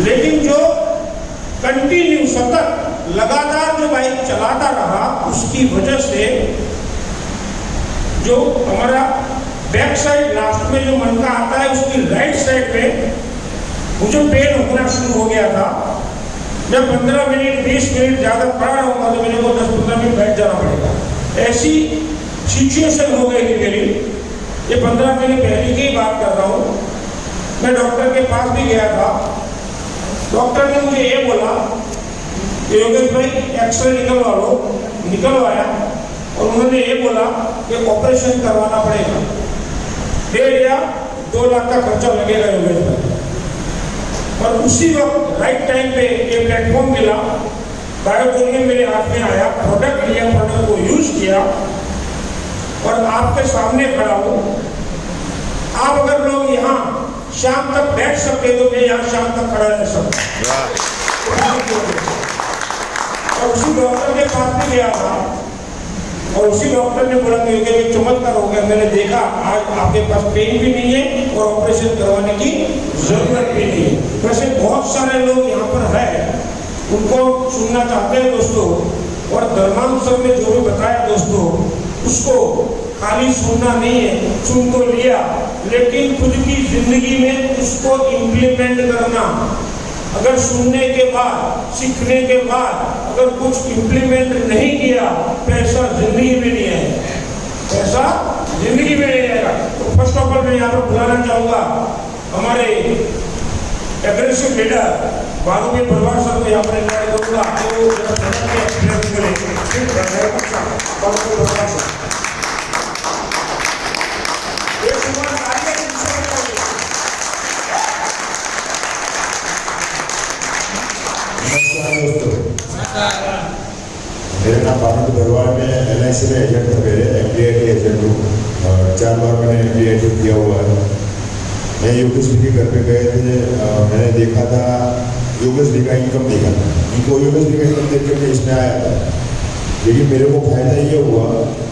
लेकिन जो कंटिन्यू सतत लगातार जो बाइक चलाता रहा, उसकी वजह से जो हमारा बैक साइड लास्ट में जो मन का आता है, उसकी राइट साइड पे मुझे पेन होना शुरू हो गया था। जब 15 मिनट 20 मिनट ज़्यादा खड़ा रहूँगा तो मेरे को 10-15 मिनट बैठ जाना पड़ेगा। ऐसी सिचुएशन हो गई थी मेरी। ये 15 मिनट पहले की बात कर रहा हूँ। मैं डॉक्टर के पास भी गया था। डॉक्टर ने मुझे ये बोला कि योगेश भाई एक्सरे निकलवा लो। निकलवाया और उन्होंने ये बोला कि ऑपरेशन करवाना पड़ेगा, 1.5 या 2 लाख का खर्चा लगेगा योगेश भाई। और उसी वक्त राइट टाइम पे ये प्लेटफॉर्म मिला, बायोटोनियम मेरे हाथ में आया, प्रोडक्ट लिया, प्रोडक्ट को यूज किया और आपके सामने खड़ा हूँ। आप अगर लोग यहाँ शाम तक बैठ सकते तो मैं यहाँ शाम तक खड़ा रह सकता। और उसी डॉक्टर के पास भी गया था और उसी डॉक्टर ने बोला कि एक चमत्कार हो गया, मैंने देखा आज आपके पास पेन भी नहीं है और ऑपरेशन करवाने की जरूरत भी नहीं है। वैसे बहुत सारे लोग यहाँ पर है, उनको सुनना चाहते हैं दोस्तों। और धर्मांग सर ने जो भी बताया दोस्तों, उसको खाली सुनना नहीं है, सुन तो लिया, लेकिन खुद की जिंदगी में उसको इम्प्लीमेंट करना। अगर सुनने के बाद, सीखने के बाद अगर कुछ इम्प्लीमेंट नहीं किया, पैसा जिंदगी में नहीं आएगा, पैसा जिंदगी में नहीं आएगा। तो फर्स्ट ऑफ ऑल मैं यहाँ पर बुलाना चाहूँगा हमारे एग्रेसिव लीडर बालूमी परिवार सर को यहाँ पर इन्वाइट करूँगा। मेरा नाम बालूमी परिवार में LIC में एजेंट है, मेरे MDIT एजेंट हूँ। 4 बार मैंने MDIT किया हुआ है। मैं योगेश जी के घर पे गए थे, मैंने देखा था योगेश जी का इनकम देखा था, इनको योगेश जी का इनकम देख के इसमें आया था। लेकिन मेरे को फायदा ये हुआ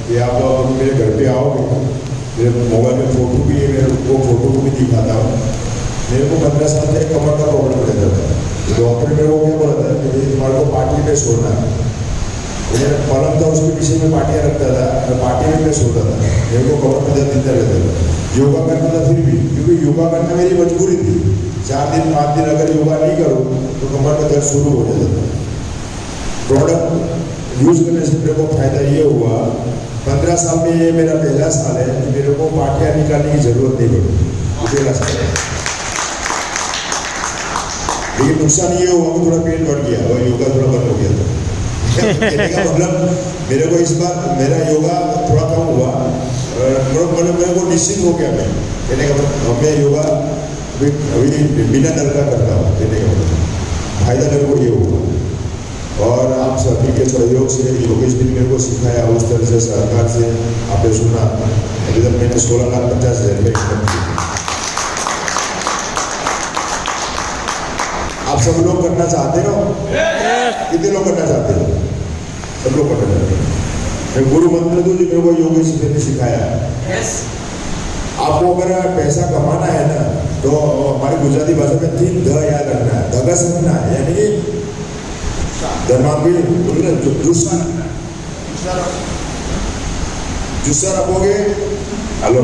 कि आप मेरे घर पे आओगे, मेरे मोबाइल में फ़ोटो भी है, मेरे को फ़ोटो को भी दिखाता हूँ। मेरे को 15 साल से कमर का प्रॉब्लम रहता था। डॉक्टर मेरे को क्या बोला था कि तुम्हारे को पार्टी पे सोना है। मेरा पलंग था, उसके पीछे में पार्टियाँ रखता था, मैं पार्टी में मैं सोता था। मेरे को कमर में दर्द देता रहता था। योगा करता था फिर भी, क्योंकि योगा करना मेरी मजबूरी थी। 4 दिन 5 दिन अगर योगा नहीं करूँ तो कमर में दर्द शुरू हो जाता था। प्रोडक्ट यूज करने से मेरे को फायदा ये हुआ, 15 साल में ये मेरा पहला साल है कि मेरे को पार्टियाँ निकालने की जरूरत नहीं पड़ी, पहला साल है। लेकिन नुकसान ये हुआ कि थोड़ा पेट बढ़ गया और योगा थोड़ा बंद हो गया था। कहने का मतलब मेरे को इस बार मेरा योगा थोड़ा कम हुआ, मेरे को निश्चित हो गया। मैं कहने का मतलब मैं योगा अभी बिना डर का करता हूँ। कहने का मतलब फायदा मेरे को ये हुआ। और आप सभी के सहयोग से योगेश जी ने मेरे को सिखाया, उस तरह से सरकार से आपने सुना, अभी तक मैंने 16,50,000 रुपये इनकम की। आप सब लोग करना चाहते हो? कितने लोग करना चाहते हो? सब लोग करना चाहते हैं। मैं गुरु मंत्र दूँ जो मेरे को योगेश जी ने सिखाया। आपको अगर पैसा कमाना है ना, तो हमारी गुजराती भाषा में 3 ध याद रखना है। धगस रखना है, यानी कि धर्मांगी बोले जुस्सा रखोगे, हेलो,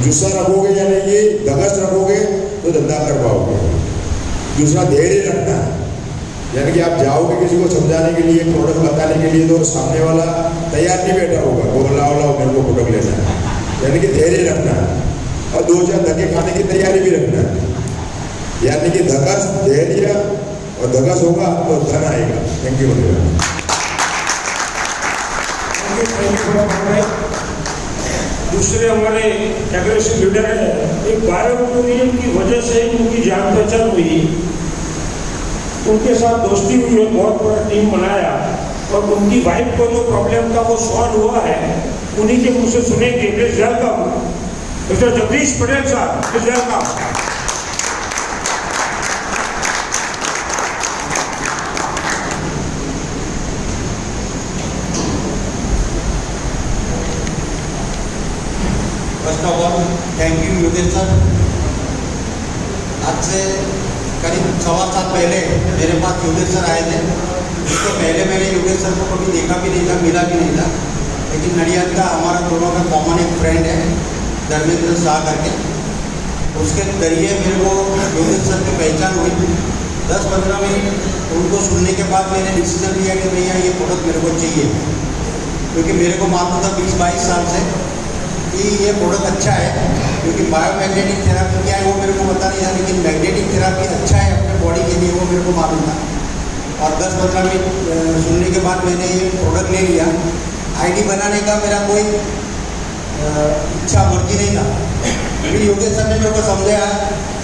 जुस्सा रखोगे यानी कि धगस रखोगे तो धंधा कर पाओगे। दूसरा धैर्य रखना है, यानी कि आप जाओगे किसी को समझाने के लिए, प्रोडक्ट बताने के लिए, तो सामने वाला तैयार नहीं बैठा होगा, वो लाओ मेरे को प्रोडक्ट लेना है, यानी कि धैर्य रखना है। और 2-4 धक्के खाने की तैयारी भी रखना है, यानी कि धगस, धैर्य और धगस होगा तो धन आएगा। Thank you. दूसरे हमारे एग्रेसिव लीडर है, एक बायोटोनियम की वजह से उनकी जान पहचान हुई, उनके साथ दोस्ती हुई है, बहुत बड़ा टीम बनाया और उनकी वाइफ को जो प्रॉब्लम था वो सॉल्व हुआ है। उन्हीं के मुंह से सुनेंगे। Please welcome mister Jagdish Patel साहब, please welcome. First of all thank you Yogesh sir. आज से करीब 1.25 साल पहले मेरे पास योगेश सर आए थे। उसके पहले मैंने योगेश सर को कभी देखा भी नहीं था, मिला भी नहीं था, लेकिन नडियाद का हमारा दोनों का कॉमन एक फ्रेंड है धर्मेंद्र शाह करके, उसके जरिए मेरे को योगेश सर की पहचान हुई। 10-15 मिनट उनको सुनने के बाद मैंने डिसीजन लिया कि भैया ये प्रोडक्ट मेरे को चाहिए, क्योंकि मेरे को मालूम था 20-22 साल से कि ये प्रोडक्ट अच्छा है, क्योंकि बायोमैग्नेटिक थेरापी क्या है वो मेरे को पता नहीं था, लेकिन मैग्नेटिक थेरापी अच्छा है अपने बॉडी के लिए वो मेरे को मालूम था। और 10-15 मिनट सुनने के बाद मैंने ये प्रोडक्ट ले लिया। आईडी बनाने का मेरा कोई इच्छा मर्जी नहीं था, फिर योगेश सर ने मेरे को समझाया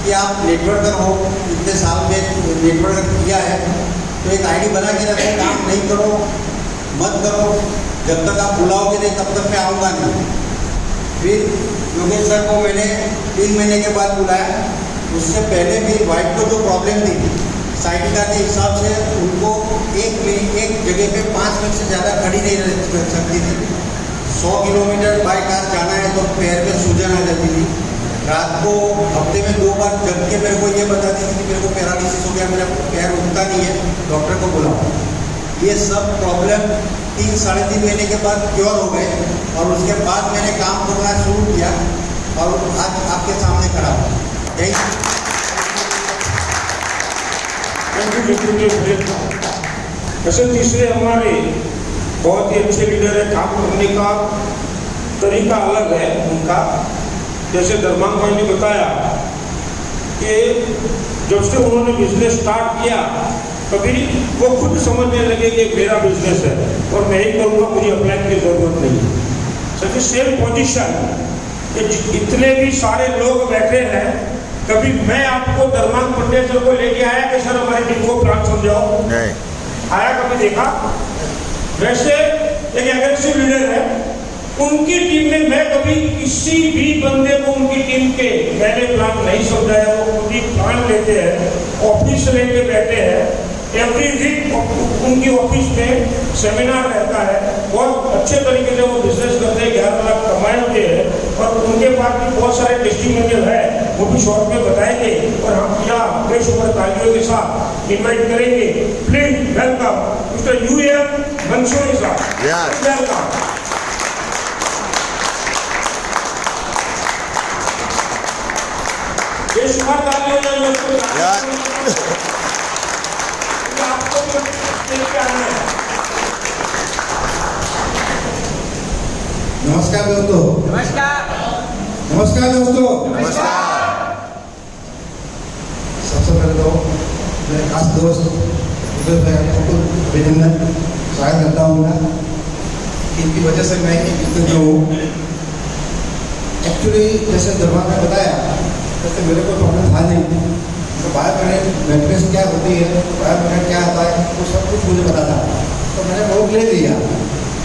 कि आप नेटवर्कर हो, इतने साल में नेटवर्क किया है तो एक आईडी बना के रखो, काम नहीं करो मत करो, जब तक आप बुलाओगे नहीं तब तक मैं आऊँगा नहीं। फिर योगेश सर को मैंने 3 महीने के बाद बुलाया। उससे पहले भी वाइफ को जो प्रॉब्लम थी साइटिका के हिसाब से उनको एक जगह पे 5 मिनट से ज़्यादा खड़ी नहीं रह सकती थी। 100 किलोमीटर बाई कार जाना है तो पैर में सूजन आ जाती थी। रात को हफ्ते में 2 बार जग के मेरे को ये बताती थी कि मेरे को पैरालिसिस हो गया, मेरा पैर उठता नहीं है, डॉक्टर को बुलाओ। ये सब प्रॉब्लम 3-3.5 महीने के बाद क्योर हो गए और उसके बाद मैंने काम करना शुरू किया और आज आपके सामने खड़ा हूँ। वैसे तीसरे हमारे बहुत ही अच्छे लीडर है, काम करने का तरीका अलग है उनका। जैसे धर्मांग भाई ने बताया कि जब से उन्होंने बिजनेस स्टार्ट किया कभी वो खुद समझने लगे कि मेरा बिजनेस है और मैं ही करूँगा, मुझे अप्लाई की जरूरत नहीं है। सच सेम पोजीशन इतने भी सारे लोग बैठे हैं, कभी मैं आपको धर्मांग पंडित सर को लेके आया कि सर हमारी टीम को प्लान समझाओ? नहीं आया, कभी देखा? वैसे एक एग्रेसिव लीडर है, उनकी टीम में मैं कभी किसी भी बंदे को उनकी टीम के मैंने प्लान नहीं समझाया। वो खुद ही प्लान लेते हैं, ऑफिस लेके बैठे हैं, एवरी वीक उनकी ऑफिस में सेमिनार रहता है, बहुत अच्छे तरीके से वो बिजनेस करते हैं, 11 लाख कमाए होते हैं और उनके पास भी बहुत सारे टेस्टिमोनियल है, वो भी शॉर्ट में बताएंगे और हम यहाँ बेश उम्र तालियों के साथ इन्वाइट करेंगे। Please welcome mister U M Mansuri साहब, वेलकम। बेशुमार तालियों आपको नमस्कार दोस्तों। नमस्कार दोस्तों। सबसे पहले तो मेरे खास दोस्त अभिनंदन स्वागत करता हूँ मैं। इनकी वजह से मैं जो हूँ एक्चुअली जैसे दरबार ने बताया वैसे मेरे को प्रॉब्लम था नहीं, तो बायोमैग्नेटिक्स क्या होती है, बायोमैग्नेट क्या आता है, वो सब कुछ मुझे पता था। तो मैंने वो ले लिया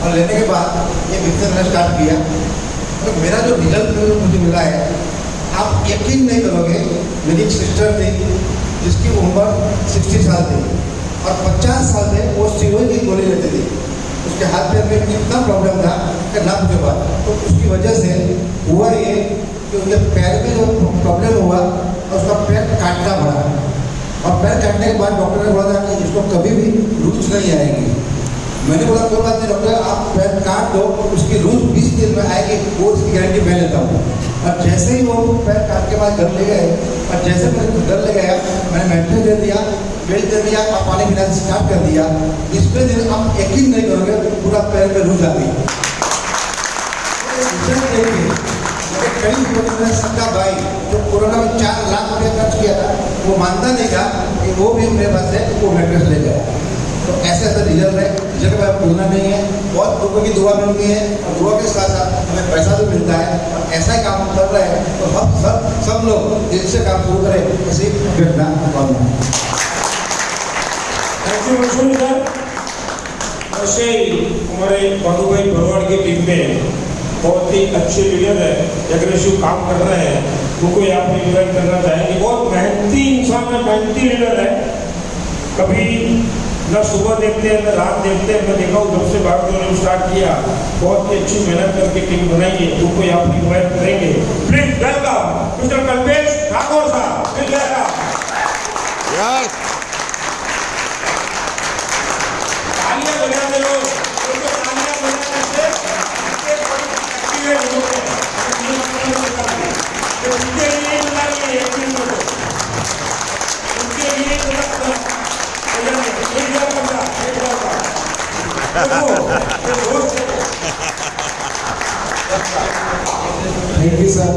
और लेने के बाद ये बिजनेस मैंने स्टार्ट किया। तो मेरा जो रिजल्ट मुझे मिला है आप यकीन नहीं करोगे। मेरी एक सिस्टर थी जिसकी उम्र 60 साल थी और 50 साल से वो स्टीरॉइड की गोली लेती थी। उसके हाथ पैर में इतना प्रॉब्लम था कि ना पूछो बात। तो उसकी वजह से हुआ ये कि उनके पैर में जो प्रॉब्लम हुआ और उसका पैर काटना पड़ा और पैर काटने के बाद डॉक्टर ने बोला था कि इसको कभी भी रूज नहीं आएगी। मैंने बोला कोई बात नहीं डॉक्टर, आप पैर काट दो, उसकी रूज 20 दिन में आएगी, वो उसकी गारंटी मैं लेता हूँ। और जैसे ही वो पैर काट के बाद घर ले गए और जैसे मैं घर ले गया मैंने मेडिसिन दे दिया, बेल्ट दे दिया और पानी पीना स्टार्ट कर दिया। इसमें दिन आप यकीन नहीं करोगे पूरा पैर में रूज आ गई। कई सबका भाई जो कोरोना में 4 लाख रुपये खर्च किया था वो मानता नहीं था कि वो भी मेरे पास है, वो मेट्रेस ले गया। तो ऐसे ऐसा रिजल्ट है, रिजल्ट का भूलना नहीं है। बहुत लोगों की दुआ मिलती है और दुआ के साथ साथ हमें पैसा भी मिलता है और ऐसा ही काम कर रहे हैं। तो हम सब लोग जिससे काम शुरू करें इसी घटना पाऊंगा। Thank you Mansuri sir. वैसे हमारे भानुभाई भरवाड़ की टीम में बहुत ही अच्छे लीडर है, एग्रेसिव काम कर रहे हैं, उनको यहाँ पे इन्वाइट करना चाहेंगे। बहुत मेहनती इंसान है, मेहनती लीडर है, कभी न सुबह देखते हैं न रात देखते हैं। मैं देखा हूँ जब से बायोमैग्नेटिक्स स्टार्ट किया बहुत ही अच्छी मेहनत करके टीम बनाई है, उनको यहाँ पे इन्वाइट करेंगे। Please welcome mister Kalpesh Thakur साहब, प्लीज वेलकम। यस तालियां बजाते लोग, उनको तालियां बजाने से उनके बड़ी एक्टिवेट होते हैं। तो उनके लिए बता रही है एक दिन को, उनके लिए बता एक बार बता, थैंक यू सर।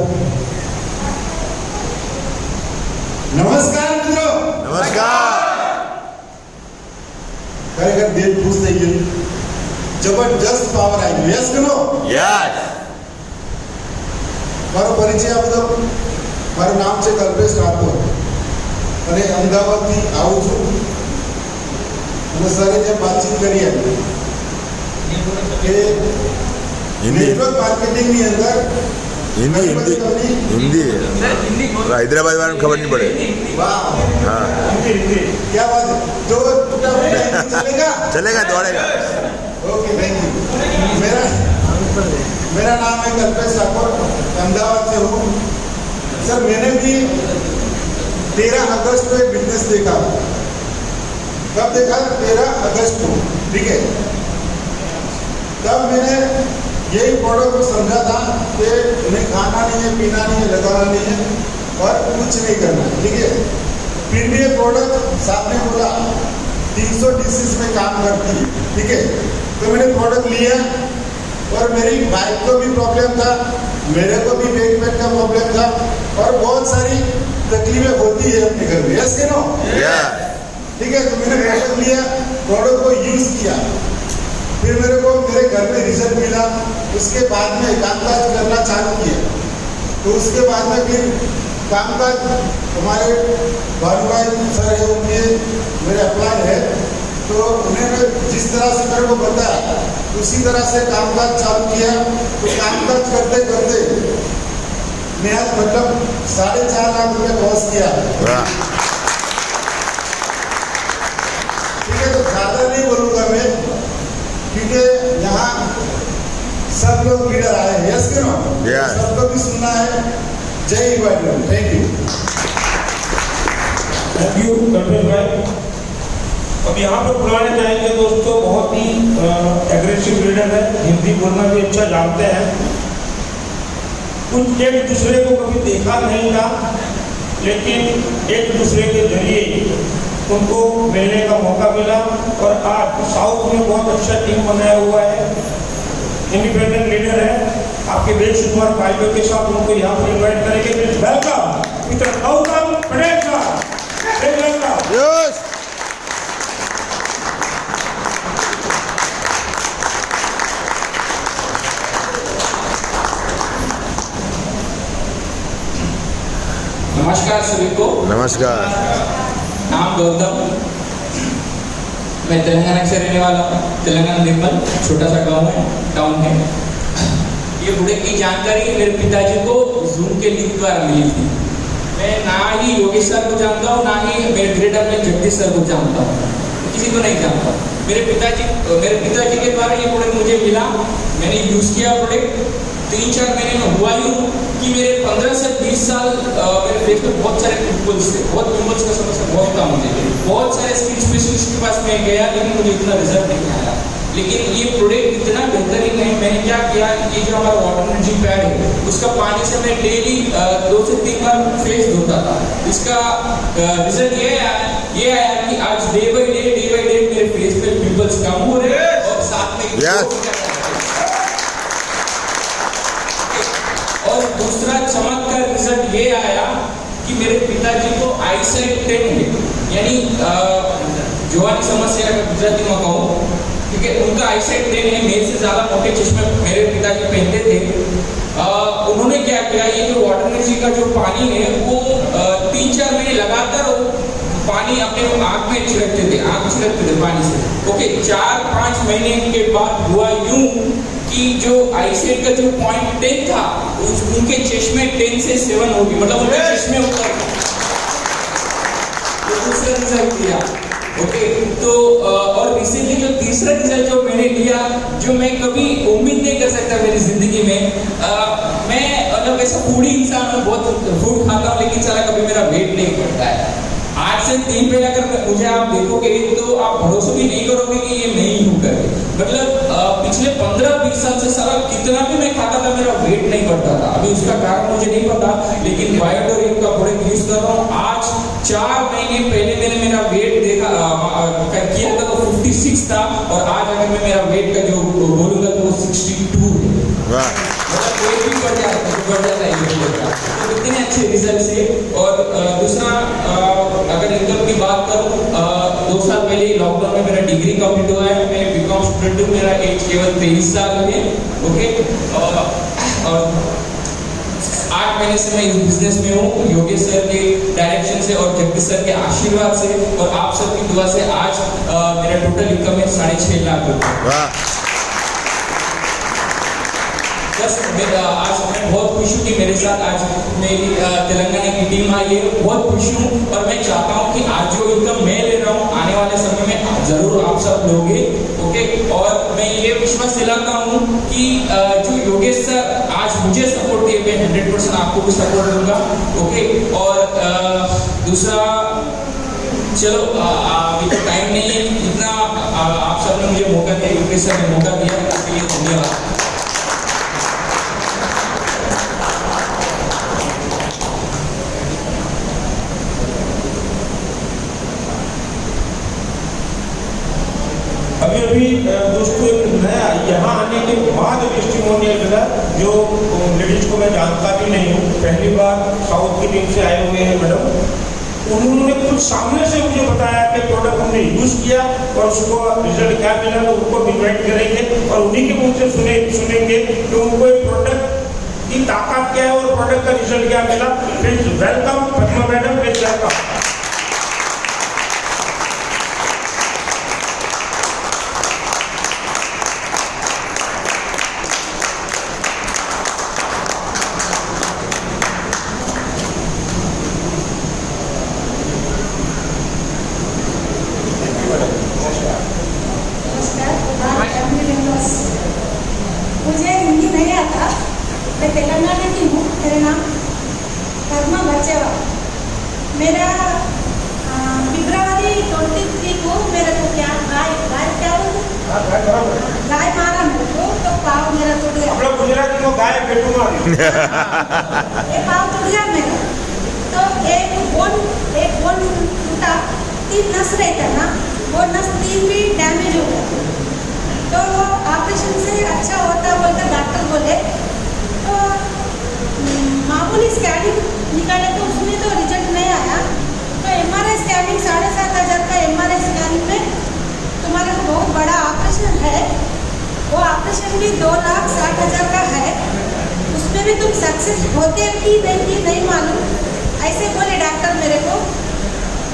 नमस्कार मित्रों, नमस्कार ખરેખર દિલ ખુશ થઈ ગયું, જબરજસ્ત પાવર આવી ગયો. યસ કે નો? यस મારો પરિચય આપી દો. મારું નામ છે કલ્પેશ રાઠોડ અને અમદાવાદથી આવું છું. અને સરે જે વાતચીત કરી એમ કે हिंदी નેટવર્ક માર્કેટિંગની અંદર हिंदी हिंदी हिंदी हैदराबाद वाले को खबर नहीं पड़े વાહ, हाँ क्या बात है. जो टूटा फूटा हिंदी चलेगा? चलेगा दौड़ेगा ओके, थैंक यू. मेरा नाम है कल्पेश राठौर, अहमदाबाद से हूँ. सर मैंने भी 13 अगस्त को एक बिजनेस देखा. कब देखा? 13 अगस्त को. ठीक है, तब मैंने यही प्रोडक्ट को समझा था कि उन्हें खाना नहीं है, पीना नहीं है, लगाना नहीं है और कुछ नहीं करना है. ठीक है, फिर भी ये प्रोडक्ट साहब ने बोला 300 डिसीज में काम करती है. ठीक है, तो मैंने प्रोडक्ट लिया और मेरी वाइफ को भी प्रॉब्लम था, मेरे को भी बैक पेन का प्रॉब्लम था और बहुत सारी तकलीफें होती है अपने घर में. यस के नो? यस ठीक है, तो मैंने प्रोडक्ट लिया, प्रोडक्ट को यूज किया, फिर मेरे को मेरे घर में रिजल्ट मिला. उसके बाद में कामकाज करना चालू किया. तो उसके बाद में फिर कामकाज हमारे भानुभाई सर है, उनके मेरे अप्लाई है, तो उन्होंने जिस तरह से मेरे को बताया उसी तरह से कामकाज चालू किया. तो कामकाज करते करते मैं आज मतलब 4.5 लाख रुपये क्रॉस किया. वाह ठीक है, तो ज़्यादा नहीं बोलूँगा मैं, क्योंकि यहाँ सब लोग लीडर आए हैं. यस के नो? Yes. सबको भी सुनना है. जय Hind. Thank you. Thank you Kalpesh भाई. अब यहाँ पर बुलाने जाएंगे दोस्तों, बहुत ही एग्रेसिव लीडर है, हिंदी बोलना भी अच्छा जानते हैं. कुछ एक दूसरे को कभी देखा नहीं था, लेकिन एक दूसरे के जरिए उनको मिलने का मौका मिला और आज साउथ में बहुत अच्छा टीम बनाया हुआ है. इंडिपेंडेंट लीडर है, आपके बेशुमार भाइयों के साथ उनको यहाँ पर इन्वाइट करेंगे. वेलकम मिस्टर गौतम पटेल साहब. वेलकम. यस नमस्कार सभी को. नमस्कार नाम गौतम, मैं तेलंगाना से रहने वाला हूँ. तेलंगाना निर्मल छोटा सा गांव है, टाउन है. ये प्रोडक्ट की जानकारी मेरे पिताजी को जूम के लिंक द्वारा मिली थी. मैं ना ही योगेश सर को जानता हूँ, ना ही मेरे ग्रेटर में जगदीश सर को जानता हूँ, किसी को नहीं जानता. मेरे पिताजी के द्वारा ये प्रोडक्ट मुझे मिला. मैंने यूज़ किया प्रोडक्ट. 3-4 महीने में हुआ ही कि मेरे 15 से 20 साल मेरे फेस पे बहुत सारे पिंपल्स थे. बहुत पिंपल्स का समस्या बहुत था मुझे. बहुत सारे स्किन स्पेशलिस्ट के पास मैं गया, लेकिन मुझे इतना रिजल्ट नहीं आया. लेकिन ये प्रोडक्ट इतना बेहतरीन है. मैंने क्या किया, ये जो हमारा वाटर एनर्जी पैड है, उसका पानी से मैं डेली 2 से 3 बार फेस धोता था. इसका रिजल्ट ये आया कि आज डे बाई डे मेरे फेस पे पिंपल्स कम हो रहे हैं और साथ में Yes. और दूसरा चमत्कार रिजल्ट ये आया कि मेरे पिताजी को आईसाइट 10 है, यानी जोवानी समस्या का गुजराती में कहूँ, ठीक है, उनका आईसाइट 10 है. मेरे से ज़्यादा मोटे चश्मे मेरे पिताजी पहनते थे. उन्होंने क्या किया, ये जो वाटर एनर्जी का जो पानी है वो 3-4 महीने लगातार पानी अपने आँख में छिड़कते थे पानी से. ओके, 4-5 महीने के बाद हुआ यूं कि जो आईसाइट का जो पॉइंट 10 था, उनके चश्मे 10 से 7 हो गए, मतलब उनके चश्मे ऊपर. दूसरा रिजल्ट दिया. ओके, तो और रिसेंटली जो तीसरा रिजल्ट जो मैंने लिया, जो मैं कभी उम्मीद नहीं कर सकता मेरी जिंदगी में. मैं मतलब ऐसा फूडी इंसान हूँ, बहुत फूड खाता हूँ, लेकिन सारा कभी मेरा वेट नहीं बढ़ता है. आज से 3 पहले अगर मुझे आप देखोगे तो आप भरोसा भी नहीं करोगे कि ये मैं ही हूँ करके। मतलब पिछले 15-20 साल से सारा कितना भी मैं खाता था मेरा वेट नहीं बढ़ता था। अभी उसका कारण मुझे नहीं पता, लेकिन बायोडोरियम का प्रोडक्ट यूज कर रहा हूँ। आज 4 महीने पहले मैंने मेरा वेट देखा किया था तो 56 था, और आज अगर मैं मेरा वेट का जो बोलूंगा तो वो 62 है। मतलब वेट भी बढ़ जाता है। तो इतने अच्छे रिजल्ट से। और दूसरा अगर इनकम की बात करूँ, 2 साल पहले लॉकडाउन में मेरा डिग्री कंप्लीट हुआ है। मैं बीकॉम स्टूडेंट हूँ, मेरा एज केवल 23 साल है। ओके, और 8 महीने से मैं इस बिजनेस में हूँ, योगेश सर के डायरेक्शन से और जगदीश सर के आशीर्वाद से और आप सबकी दुआ से आज मेरा टोटल इनकम है 6.5 लाख रुपए। बस आज मैं बहुत खुश हूँ कि मेरे साथ आज मेरी तेलंगाना की टीम आई है। बहुत खुश हूँ, और मैं चाहता हूँ कि आज जो इनकम मैं ले रहा हूँ आने वाले समय में जरूर आप सब लोगे। ओके, और मैं ये विश्वास दिलाता हूँ कि जो योगेश सर आज मुझे सपोर्ट दिए, मैं 100% आपको भी सपोर्ट दूंगा। ओके, और दूसरा चलो अभी तो टाइम नहीं है, इतना आप सबने मुझे मौका दिया, योगेश सर ने मौका दिया, इसके लिए धन्यवाद। अभी दोस्तों एक नया यहाँ आने के बाद टेस्टिमोनियल मिला, जो लेडीज को मैं जानता भी नहीं हूँ, पहली बार साउथ की टीम से आए हुए हैं मैडम। उन्होंने कुछ सामने से मुझे बताया कि प्रोडक्ट हमने यूज़ किया और उसको रिजल्ट क्या मिला, तो उनको इन्वाइट करेंगे और उन्हीं के मुंह से सुनेंगे कि उनको एक प्रोडक्ट की ताकत क्या है और प्रोडक्ट का रिजल्ट क्या मिला। Please welcome Padma madam, please welcome. मुझे हिंदी नहीं आता, मैं तेलंगाना की हूँ। मेरा नाम पद्मा बच्चेवा। मेरा फरवरी 23 को मेरे को क्या गाय मारा मेरे को, तो पाँव मेरा टूट गया। हम लोग गुजराती को गाय पेटू मारी। ये पाँव टूट गया मेरा, तो एक बोन टूटा, 3 नस रहता ना, वो नस 3 भी डैमेज हो गया। तो वो ऑपरेशन से अच्छा होता बोलकर डॉक्टर बोले, तो मामूली स्कैनिंग निकाले तो उसमें तो रिजल्ट नहीं आया। तो MRI स्कैनिंग 7,500 का MRI स्कैनिंग में तुम्हारा बहुत बड़ा ऑपरेशन है, वो ऑपरेशन भी 2,60,000 का है, उसमें भी तुम सक्सेस होते कि नहीं मालूम, ऐसे बोले डॉक्टर मेरे को।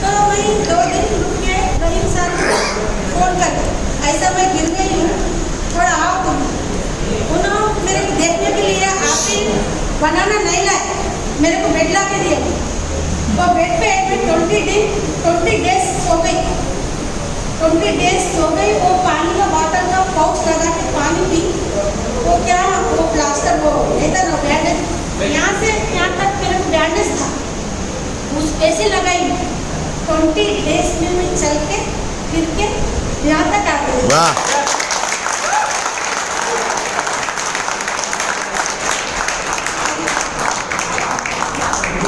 तो मैं 2 दिन रुक के रहीम सर फोन कर, ऐसा मैं गिर गई हूँ, थोड़ा आओ तुम। उन्होंने मेरे को देखने के लिए आपने बनाना नहीं लाए, मेरे को बेड ला के दिया। वो बेड पे मैं 20 डेज सो गई। 20 डेज सो गई। वो पानी का बॉटल का पाउच लगा के पानी पी, वो क्या वो प्लास्टर वो लेता ना बैंडेज, यहाँ से यहाँ तक मेरे को बैंडेज था, उस ऐसे लगाई। 20 डेज में मैं चल के फिर के यहाँ तक आ गई।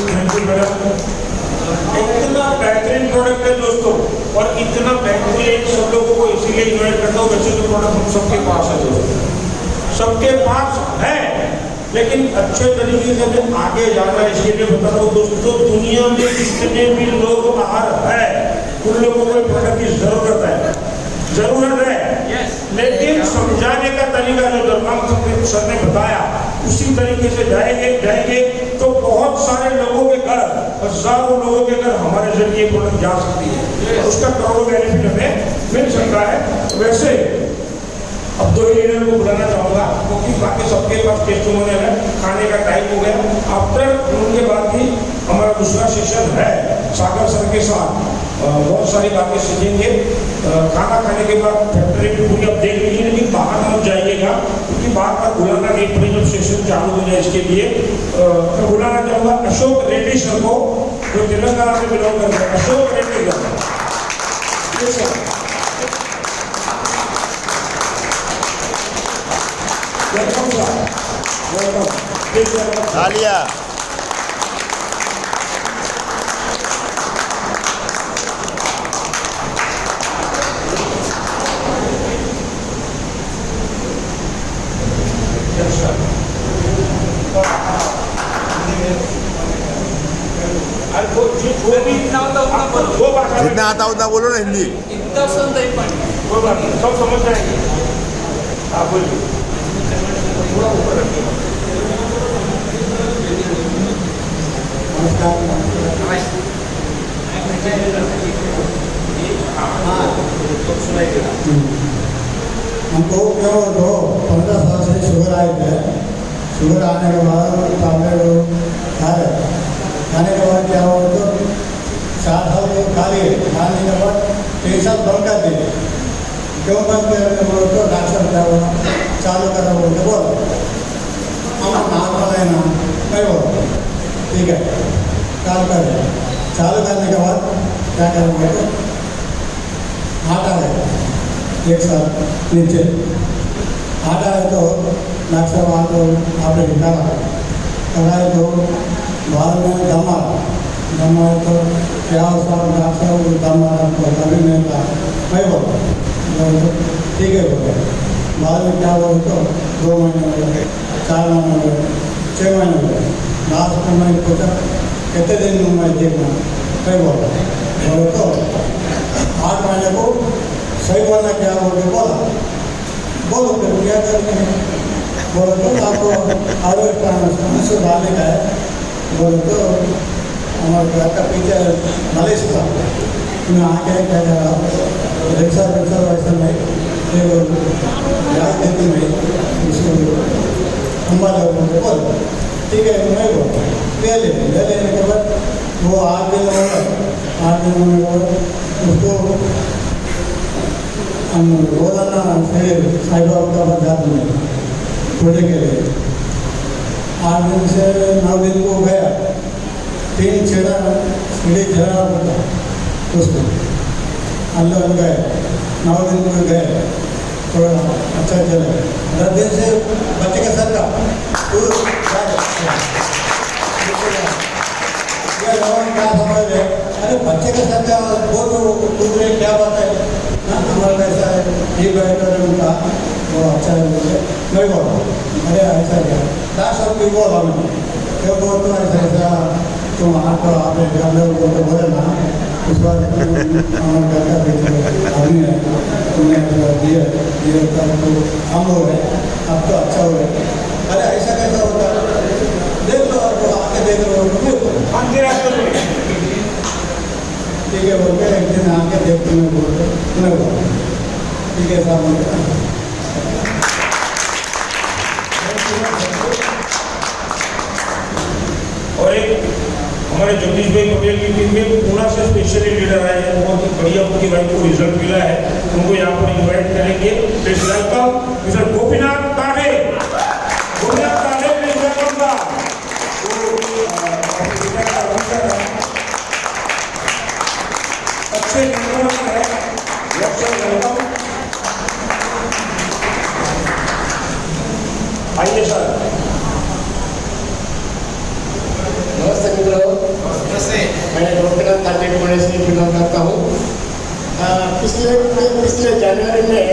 Thank you madam. इतना बेहतरीन प्रोडक्ट है दोस्तों, और इतना बेहतरीन सब लोगों को इसीलिए इन्वाइट करता हूँ। वैसे तो प्रोडक्ट हम सबके पास है दोस्तों, सबके पास है, लेकिन अच्छे तरीके से आगे जाना है। इसके लिए बता रहा हूँ दोस्तों, दुनिया में जितने भी लोग बाहर है उन लोगों को प्रोडक्ट की जरूरत है, लेकिन समझाने का तरीका जो दरगाम सर ने बताया उसी तरीके से जाएंगे तो बहुत सारे लोगों के घर, हजारों लोगों के घर हमारे जरिए प्रोडक्ट जा सकती है और उसका करोड़ों बेनिफिट हमें मिल सकता है। वैसे अब 2 लीडर को बुलाना चाहूँगा, क्योंकि बाकी सबके पास टेस्टिमोनियल है, खाने का टाइम हो गया। आफ्टर उनके बाद भी हमारा दूसरा सेशन है सागर सर के साथ, बहुत सारी बातें सीखेंगे। खाना खाने के बाद फैक्ट्री भी पूरी आप देख लीजिए, लेकिन बाहर मत जाइएगा, क्योंकि बाहर का बुलाना नहीं पड़े जब सेशन चालू हो जाए। इसके लिए मैं बुलाना चाहूँगा अशोक रेड्डी सर को। जो तेलंगाना से बिलोंग करते हैं, Ashok Reddy गाరు. Yes, sir. Welcome, sir. Welcome. Please welcome. Talya Yes, sir. और जो भी इतना होता उतना बोलो. दो भाषा में जितना आता उतना बोलो ना हिंदी. इतना सुनता ही पण. कोई बात नहीं, सब समझ जाएंगे. आप बोलिए. थोड़ा ऊपर रखिए. हमको क्या दो 15 साल से शुगर आए थे. शुगर आने के बाद टैबलेट खाने के बाद क्या हुआ तो 4 साल तो खा लिए. खाने के बाद 3 साल बंद कर दिए. क्यों बंद कर बोलो तो डॉक्टर क्या बोला चालू करा बोलते बोलो हम नॉर्मल है ना नहीं बोलो ठीक है चालू कर. चालू करने के बाद क्या करेंगे तो हार्ट आ गया 1 साल नीचे. हार्ट आए तो डॉक्टर वहाँ को आपने निकाला कराए तो बाद में दम आए तो क्या उसका डॉक्टर दम आ हमको कभी नहीं था नहीं बोलो ठीक है बोले. बाद में क्या बोले तो 2 महीने हो गए 4 महीने हो गए 6 महीने हो गए. लास्ट में मैंने पूछा कितने दिन में मैं देखना नहीं बोले तो 8 महीने को सही बोलना क्या बोले बोलो फिर क्या करते हैं बोले तो आपको आयुर्वेद से डालने का है बोले तो हमारे घर का पीछे मलेशिया मैं आके क्या करा रिक्शा वैसा नहीं याद देती नहीं उसको अम्बाला बोल ठीक है मैं बोल ले लेने के बाद वो 8 दिन होगा 8 दिन होने के बाद उसको हम रोजाना साई बाबा का जाते हैं छोटे के लिए. 8 दिन से 9 दिन को गया 3 छेड़ा सीढ़ी चढ़ाना पड़ता उसको अल्लाह गए 9 दिन को गए थोड़ा अच्छा चले. 10 दिन से बच्चे का सर का क्या समझ रहे अरे बच्चे का सर का बोल रहे क्या बात है ना हमारा कैसा है ठीक है उनका वो अच्छा है नहीं बोला अरे ऐसा क्या लास्ट सब भी बोला मैं क्यों बोल तो ऐसा तुम आप तो बोले ना उस बार हमारे घर का आदमी है तुमने दिए तो हम हो गए अब तो अच्छा हो गए. अरे ऐसा कैसा होता देख लो आपको आके देख लो ठीक है बोल के एक दिन आके देखते मैं बोलते नहीं बोला ठीक है साहब. और एक हमारे जगदीश भाई पटेल की टीम में पूना से स्पेशली लीडर आए हैं. बहुत ही बढ़िया उनकी भाई को रिजल्ट मिला है. उनको यहाँ पर इन्वाइट करेंगे. Please welcome mister Gopinath Tade. Gopinath Tade please welcome का अच्छे नंबर है. वेलकम आइए सर. नमस्ते मित्रों. नमस्ते. मैं गोपीनाथ ताडे पुणे से बिलोंग करता हूँ. पिछले जनवरी में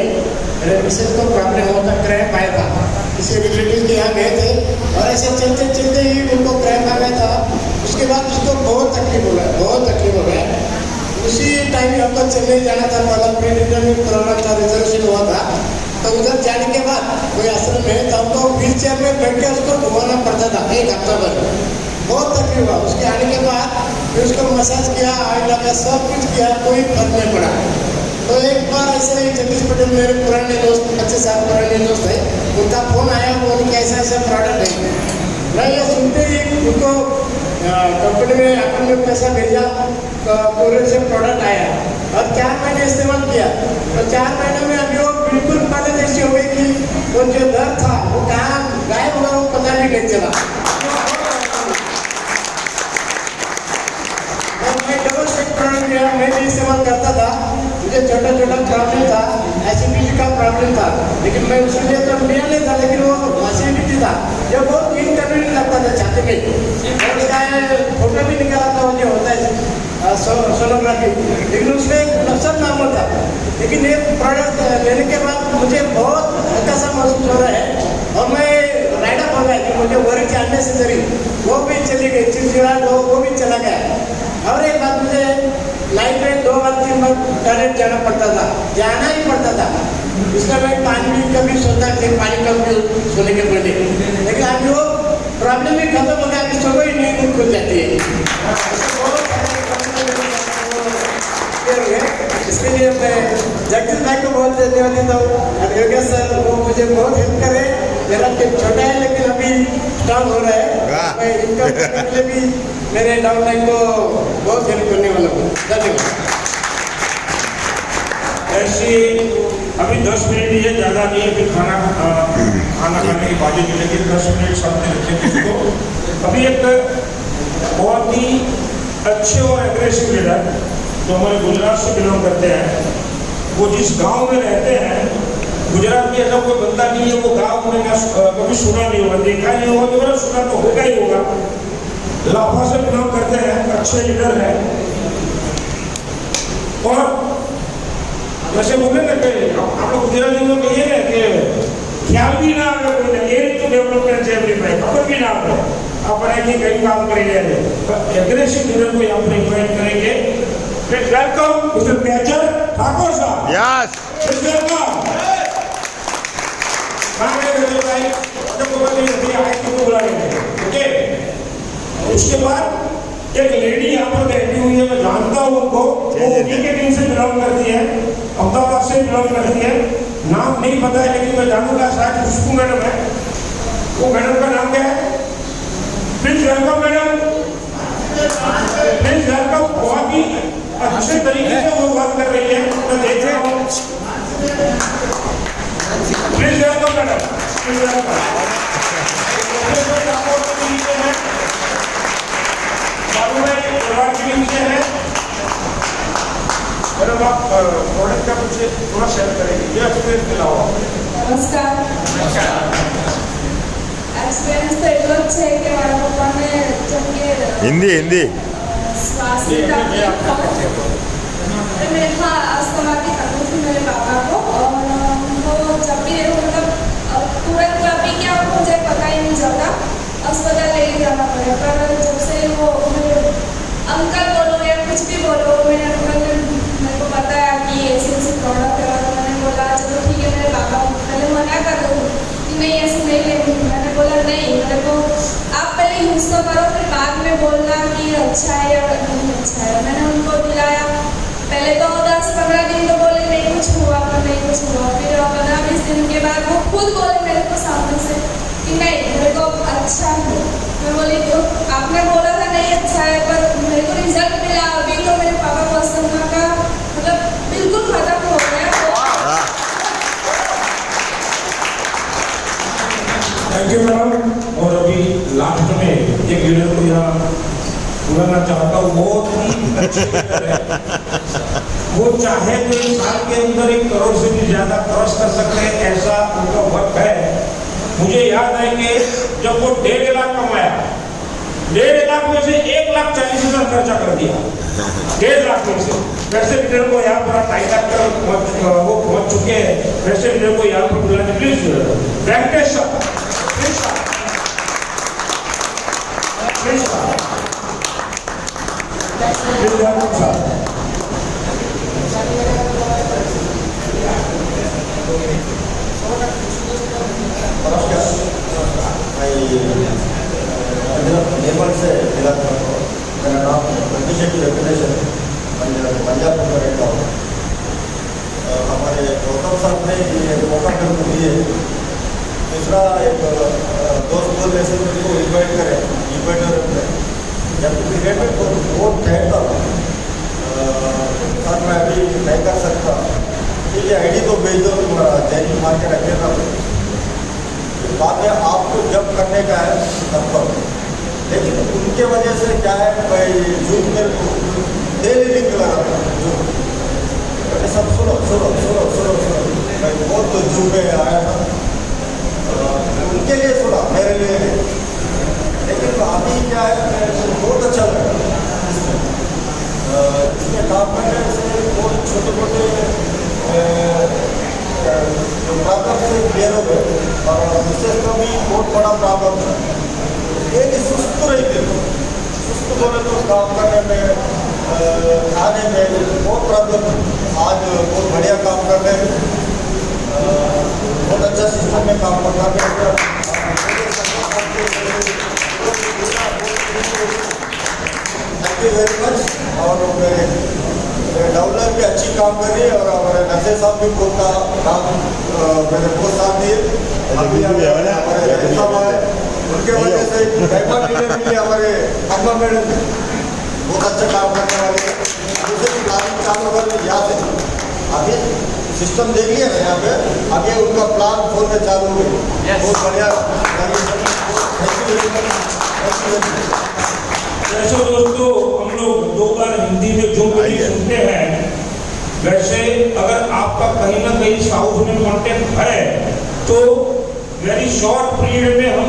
मेरे मिसेज को प्रॉब्लम होता क्रैम्प आया था. किसी रिलेटिव के यहाँ गए थे और ऐसे चलते चलते ही उनको क्रैम्प आ गया था. उसके बाद उसको बहुत तकलीफ हो गया. उसी टाइम हमको चेन्नई जाना था. पहला प्री रिटर्निंग प्रोग्राम था रिजर्वेशन हुआ था. तो उधर जाने के बाद कोई आश्रम में तो हमको व्हील चेयर में बैठ के उसको घुमाना पड़ता था 1 हफ्ता भर. बहुत तकलीफ हुआ. उसके आने के बाद फिर उसको मसाज किया ऑयल लगा सब कुछ किया कोई फर्क नहीं पड़ा. तो एक बार ऐसे ही जगदीश पटेल मेरे पुराने दोस्त 25 साल पुराने दोस्त है उनका फोन आया बोले कि ऐसा ऐसा प्रोडक्ट है. मैं ये सुनते ही उनको कंपनी में अकाउंट में पैसा भेजा पूरे से प्रोडक्ट आया और 4 महीने इस्तेमाल किया. तो 4 महीने में अभी वो बिल्कुल पहले जैसी हो गई कि वो जो दर्द था वो कहाँ गायब हुआ वो पता भी नहीं चला. मुझे छोटा छोटा प्रॉब्लम था, एसिडिटी का प्रॉब्लम था, लेकिन मैं उसके लिए तो लिया नहीं था, लेकिन वो एसिडिटी था जो बहुत इनकन्वीनियंट लगता था छाती में। और उसका फोटो भी निकाला था, जो होता है सोनोग्राफी, लेकिन उसमें सब नॉर्मल था। लेकिन ये प्रोडक्ट लेने के बाद मुझे बहुत हल्का सा महसूस हो रहा है और मैं राइड अप हो गया कि मुझे वर्क अननेसेसरी वो भी चली गई, चिड़चिड़ा वो भी चला गया। और एक बात, मुझे लाइफ में 2 बार 3 बार टॉयलेट जाना पड़ता था, जाना ही पड़ता था। इसलिए मैं पानी भी कभी सोचता कि पानी कम पीऊँ सोने के पहले, लेकिन अब वो प्रॉब्लम भी खत्म हो गया, अभी सुबह ही नींद खुल जाती है। इसके लिए मैं जगदीश भाई को बहुत धन्यवाद देता हूँ। योगेश सर वो मुझे बहुत हेल्प करे। मेरा टीम छोटा है लेकिन अभी स्ट्रांग हो रहा है। मैं इनका करने के लिए भी मेरे डाउनलाइन को बहुत हेल्प करने वाला हूँ। धन्यवाद। ऐसे अभी 10 मिनट ही है, ज़्यादा नहीं है, फिर खाना खाने की बातें भी, लेकिन 10 मिनट सामने रखें उसको। अभी एक बहुत ही अच्छे और एग्रेसिव लीडर जो हमारे गुजरात से बिलोंग करते हैं, वो जिस गांव में रहते हैं, गुजरात में ऐसा कोई बंदा नहीं है वो गांव में कभी सुना नहीं होगा, देखा नहीं होगा, तो सुना तो होगा ही होगा। लाभा से बिलोंग करते हैं, अच्छे लीडर हैं। और जैसे बोले ना कि आप लोग गुजराती लोग कहिए ना कि ख्याल भी ना आगे कोई ना, ये तो डेवलपमेंट है, खबर भी ना आगे अपने की कई काम करेंगे। एग्रेसिव लीडर को यहाँ पर इन्वाइट करेंगे। वेलकम मिस्टर मेजर ठाकुर साहब। Yes welcome. ओके, उसके बाद एक लेडी यहाँ पर बैठी हुई है, मैं जानता हूँ उनको, वो उन्हीं के टीम से बिलोंग करती है, अहमदाबाद से बिलोंग करती है। नाम नहीं पता है लेकिन मैं जानूंगा, शायद खुशबू मैडम है। वो मैडम का नाम क्या है? Please welcome madam, please welcome. बहुत ही अच्छे तरीके से वो बात कर रही है, मैं देख रहा हूँ। Please welcome madam, please welcome. Madam आप प्रोडक्ट का मुझे थोड़ा शेयर करेंगे, ये एक्सपीरियंस दिलाओ। नमस्कार। एक्सपीरियंस तो એટલો જ છે કે મારા પપ્પાને જેમ કે हिंदी श्वास की तकलीफ तो मेरे हाँ अस्थमा की तकलीफ थी मेरे पापा को, और वो जब भी मतलब तुरंत कभी क्या मुझे पता ही नहीं चलता, अस्पताल ले जाना पड़े। पर जब से वो अंकल बोलो या कुछ भी बोलो, मेरे अंकल ने मेरे को बताया कि ऐसे प्रोडक्ट है, तो मैंने बोला चलो ठीक है। मेरे पापा पहले मना कर रहे थे कि नहीं ऐसे नहीं लेंगे, मैंने बोला नहीं, मेरे को आप पहले यूज़ तो करो, फिर बाद में बोलना कि अच्छा है या नहीं अच्छा है। मैंने उनको दिलाया, पहले तो 10-15 दिन तो बोले नहीं कुछ हुआ, पर नहीं कुछ हुआ। फिर 15-20 दिन के बाद वो खुद बोले मेरे को सामने से कि नहीं मेरे को अच्छा है। मैं बोली तो आपने बोला था नहीं अच्छा है, पर मेरे को रिजल्ट मिला। अभी तो मेरे पापा को अस्थमा का मतलब बिल्कुल खत्म हो गया। Thank you madam. और अभी लास्ट में एक लीडर को यहाँ बुलाना चाहता हूँ, बहुत ही अच्छे लीडर है। वो चाहे तो एक साल के अंदर 1 करोड़ से भी ज्यादा क्रॉस कर सकते हैं, ऐसा उनका वर्क है। मुझे याद है कि जब वो 1.5 लाख कमाया, 1.5 लाख में से 1,40,000 खर्चा कर दिया, 1.5 लाख में से। वैसे लीडर को यहाँ पर टाइट कर वो पहुंच चुके हैं, वैसे लीडर को यहाँ पर बुलाने प्लीज वेंकटेश नेपाल से मिला था। मेरा नाम अभिषेक वेंकटेशन, पंजाब में रहता हूँ। हमारे गौतम साहब ने ये मौका मेरे को दिए। दूसरा एक दोस्त बोल रहे थे मेरे को इन्वाइट करें, इन्वाइटर में जब क्रिकेट में बहुत ठहरता था सर, मैं अभी नहीं कर सकता, ठीक है आईडी तो भेज दो, जैनी मार के रखे था। बाद में आपको जब करने का है तब करो, लेकिन उनके वजह से क्या है भाई जून में डेली लिंक लगा था। सबसे से काम करने से बहुत छोटे मोटे प्रॉब्लम से क्लियर हो गए और मिसेस को भी बहुत बड़ा प्रॉब्लम था। एक सुस्त रही थी, सुस्त बोले तो काम करने में खाने में बहुत प्रॉब्लम थी। आज बहुत बढ़िया काम कर रहे हैं, बहुत अच्छा सिस्टम में काम करता है। Thank you very much. और डेवलपर भी अच्छी काम कर रही है और हमारे नशे साहब भी बहुत काम मेरे बहुत साथ दिए। अभी हमारे उनके वजह से हमारे अम्मा मैडम बहुत अच्छा काम करने वाले हैं। दूसरे की प्लानिंग चालू कर याद है, अभी सिस्टम देख लिया ना यहाँ पे, आगे उनका प्लान फोन में चालू हो गया। बहुत बढ़िया। वैसे दोस्तों हम लोग 2 बार हिंदी में जो भी सुनते हैं, वैसे अगर आपका कहीं ना कहीं साउथ में कॉन्टेक्ट है तो वेरी शॉर्ट पीरियड में हम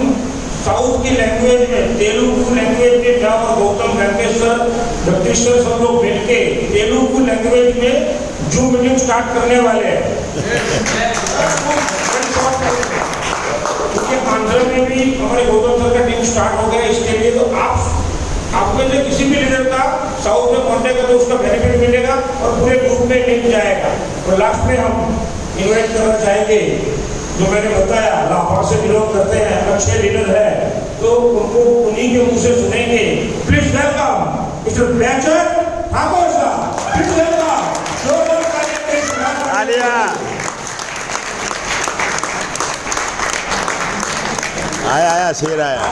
साउथ की लैंग्वेज में, तेलुगु लैंग्वेज में, मैं और गौतम वेंकटेश सर, जगदीश सर सब लोग मिल के तेलुगु लैंग्वेज में जूम मीटिंग स्टार्ट करने वाले हैं। क्योंकि आंध्र में भी हमारे गौतम सर का टीम स्टार्ट हो गया इसके लिए। तो आप में से किसी भी लीडर का साउथ में कॉन्टेक्ट है तो उसका बेनिफिट मिलेगा और पूरे ग्रुप में लिंक जाएगा। और लास्ट में हम इन्वाइट करना चाहेंगे, जो मैंने बताया लाहौर से बिलोंग करते हैं, अच्छे लीडर है, तो उनको उन्हीं के मुंह से सुनेंगे। प्लीज वेलकम मिस्टर बैचर ठाकुर साहब। Please welcome. आया शेर आया।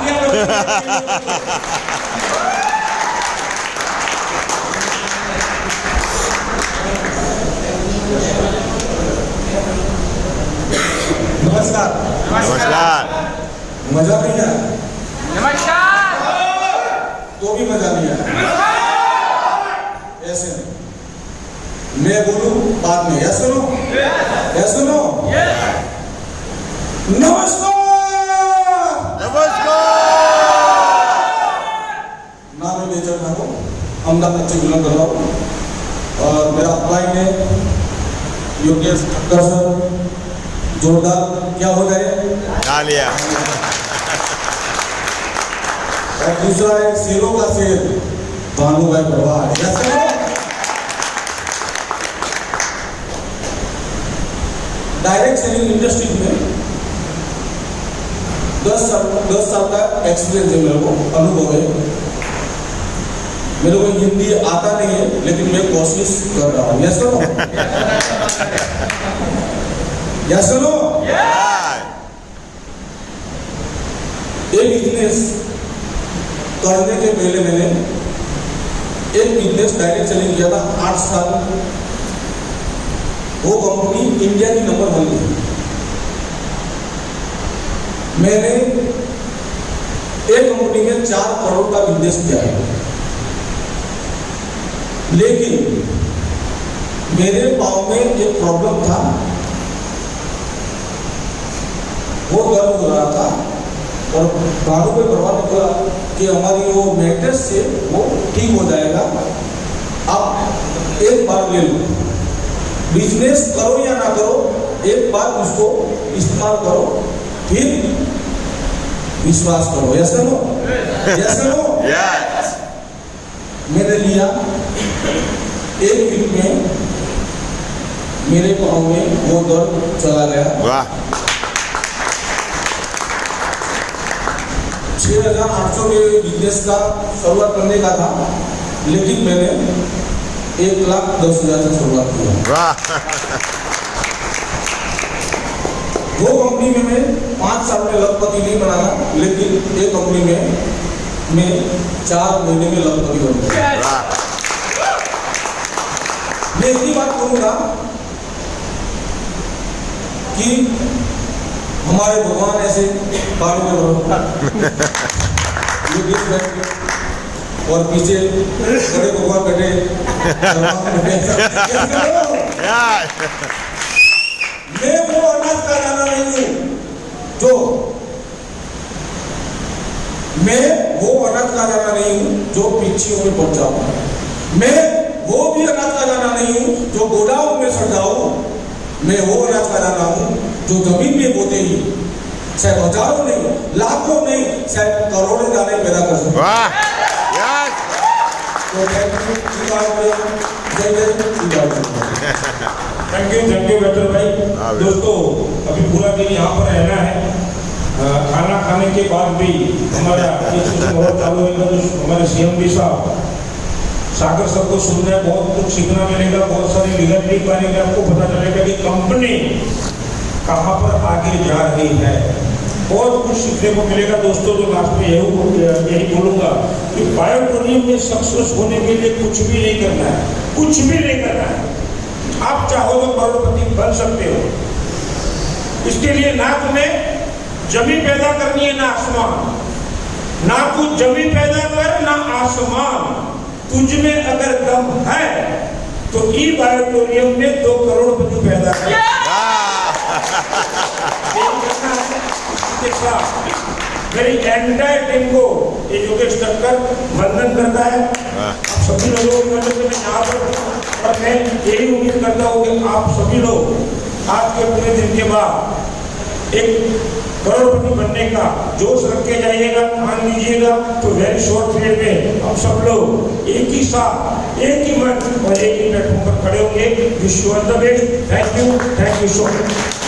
नमस्कार। नमस्कार। मजा नहीं आया नमस्कार। तो भी मजा नहीं आया, ऐसे नहीं। मैं बोलूं बाद में, ऐसे नो, ऐसे नो। नमस्कार। नमस्कार। नाम है बेचर ठाकुर, अहमदाबाद से बिलोंग कर रहा हूँ और मेरा अप्लाई में योगेश ठक्कर सर जोरदार क्या हो जाए तालियां। और दूसरा है शेरों का शेर भानु भाई भरवाड़। डायरेक्ट सेलिंग इंडस्ट्रीज में 10 साल का एक्सपीरियंस है, मेरे को अनुभव है। मेरे को हिंदी आता नहीं है लेकिन मैं कोशिश कर रहा हूँ। Yes no, yes no. एक बिजनेस करने के पहले मैंने एक बिजनेस डायरेक्ट सेलिंग किया था 8 साल। वो कंपनी इंडिया की नंबर 1 थी। मैंने एक कंपनी में 4 करोड़ का बिजनेस किया है, लेकिन मेरे पाँव में एक प्रॉब्लम था, वो दर्द हो रहा था और भानु को भरवाड़ ने बोला कि हमारी वो मेंटेनेंस से वो ठीक हो जाएगा, आप एक बार ले लो, बिजनेस करो या ना करो, एक बार उसको इस्तेमाल करो, फिर विश्वास करो। Yes no, yes no. मैंने लिया, एक वीक में मेरे पाँव में वो दर्द चला गया। वाह। 6,800 के बिजनेस का शुरुआत करने का था, लेकिन मैंने 1,10,000 से शुरुआत किया। वाह। वो कंपनी में मैं 5 साल में लखपति नहीं बना था, लेकिन एक कंपनी में मैं 4 महीने में लखपति बन गया। मैं इतनी बात कहूँगा कि हमारे भगवान ऐसे बालों में और पीछे बड़े भगवान बैठे। मैं वो अनाज का जाना नहीं हूँ जो मैं वो अनाज का जाना नहीं हूँ जो पीछे में पहुंचा। मैं वो भी मैं वो अनाज खा रहा हूँ जो जमीन में बोते ही शायद हजारों नहीं, लाखों नहीं, शायद करोड़ों दाने पैदा कर सकते। वाह यस तो थैंक यू बेटर भाई। दोस्तों अभी पूरा दिन यहाँ पर रहना है। खाना खाने के बाद भी हमारा बहुत चालू होगा। तो हमारे CMD साहब सागर सर को सुनना है, बहुत कुछ सीखना मिलेगा, बहुत सारी लीगल के बारे में आपको पता चलेगा कि कंपनी कहाँ पर आगे जा रही है। बहुत कुछ सीखने को मिलेगा दोस्तों। तो लास्ट में यही बोलूँगा कि बायोटोनियम में सक्सेस होने के लिए कुछ भी नहीं करना है, कुछ भी नहीं करना है। आप चाहो तो करोड़पति बन सकते हो। इसके लिए ना तुम्हें जमीन पैदा करनी है ना आसमान, ना तू जमीन पैदा कर ना आसमान। तुझ में अगर दम है तो ई बायोटोनियम में 2 करोड़पति पैदा कर। मेरी एंटायर टीम को ये योगेश टक्कर वंदन करता है। आप सभी लोगों की वजह से मैं यहाँ पर हूँ और मैं यही उम्मीद करता हूँ कि आप सभी लोग आज के पूरे दिन के बाद एक करोड़पति बनने का जोश रख के जाइएगा, मान लीजिएगा। तो वेरी शॉर्ट पीरियड में हम सब लोग एक ही साथ, एक ही मन और एक ही प्लेटफॉर्म पर खड़े होंगे। Wish you all the best. Thank you so much.